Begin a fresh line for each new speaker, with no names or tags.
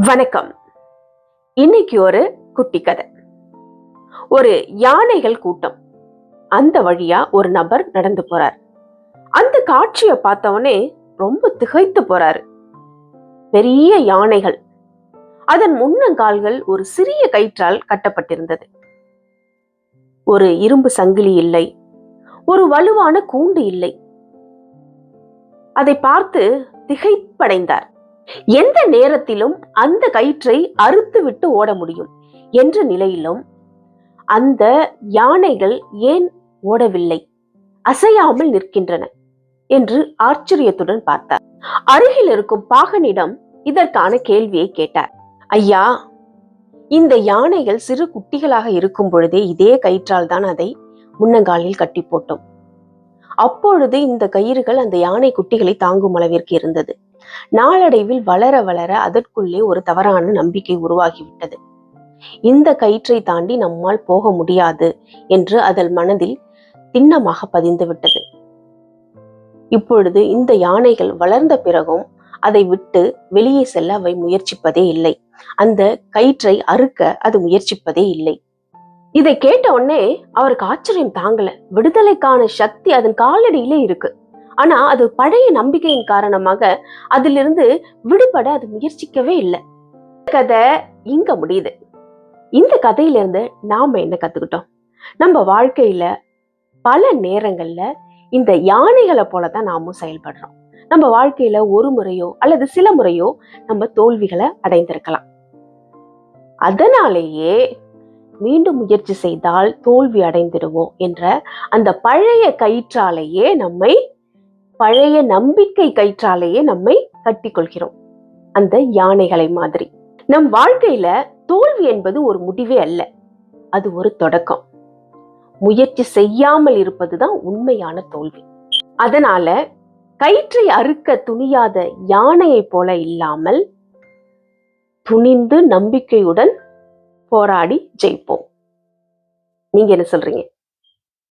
வணக்கம். இன்னைக்கு ஒரு குட்டி கதை. ஒரு யானைகள் கூட்டம். அந்த வழியா ஒரு நபர் நடந்து போறார். அந்த காட்சியை பார்த்தவனே ரொம்ப திகைத்து போறாரு. பெரிய யானைகள், அதன் முன்னங்கால்கள் ஒரு சிறிய கயிற்றால் கட்டப்பட்டிருந்தது. ஒரு இரும்பு சங்கிலி இல்லை, ஒரு வலுவான கூண்டு இல்லை. அதை பார்த்து திகைப்படைந்தார். எந்த நேரத்திலும் அந்த கயிற்றை அறுத்து விட்டு ஓட முடியும் என்ற நிலையிலும் அந்த யானைகள் ஏன் ஓடவில்லை, அசையாமல் நிற்கின்றன என்று ஆச்சரியத்துடன் பார்த்தார். அருகில் இருக்கும் பாகனிடம் இதற்கான கேள்வியை கேட்டார். ஐயா, இந்த யானைகள் சிறு குட்டிகளாக இருக்கும் பொழுதே இதே கயிற்றால் தான் அதை முன்னங்காலில் கட்டி போட்டோம். அப்பொழுது இந்த கயிறுகள் அந்த யானை குட்டிகளை தாங்கும் அளவிற்கு இருந்தது. நாளடைவில் வளர வளர அதற்குள்ளே ஒரு தவறான நம்பிக்கை உருவாகிவிட்டது. இந்த கயிற்றை தாண்டி நம்மால் போக முடியாது என்று அதன் மனதில் திண்ணமாக பதிந்து விட்டது. இப்பொழுது இந்த யானைகள் வளர்ந்த பிறகும் அதை விட்டு வெளியே செல்ல அவை முயற்சிப்பதே இல்லை. அந்த கயிற்றை அறுக்க அது முயற்சிப்பதே இல்லை. இதை கேட்ட உடனே அவருக்கு ஆச்சரியம் தாங்கல. விடுதலைக்கான சக்தி அதன் காலடியிலே இருக்கு. ஆனா அது பழைய நம்பிக்கையின் காரணமாக அதிலிருந்து விடுபட அது முயற்சிக்கவே இல்லை. கதை இங்க முடியுது. இந்த கதையிலிருந்து நாம என்ன கத்துக்கிட்டோம்? நம்ம வாழ்க்கையில பல நேரங்கள்ல இந்த யானைகளை போலதான் நாமும் செயல்படுறோம். நம்ம வாழ்க்கையில ஒரு முறையோ அல்லது சில முறையோ நம்ம தோல்விகளை அடைந்திருக்கலாம். அதனாலேயே மீண்டும் முயற்சி செய்தால் தோல்வி அடைந்திடுவோம் என்ற அந்த பழைய கயிற்றாலேயே பழைய நம்பிக்கை கயிற்றாலேயே நம்மை கட்டி கொள்கிறோம். அந்த யானைகளை மாதிரி நம் வாழ்க்கையில தோல்வி என்பது ஒரு முடிவே அல்ல, அது ஒரு தொடக்கம். முயற்சி செய்யாமல் இருப்பதுதான் உண்மையான தோல்வி. அதனால கயிற்றை அறுக்க துணியாத யானையை போல இல்லாமல் துணிந்து நம்பிக்கையுடன் போராடி ஜெயிப்போம். நீங்க என்ன சொல்றீங்க?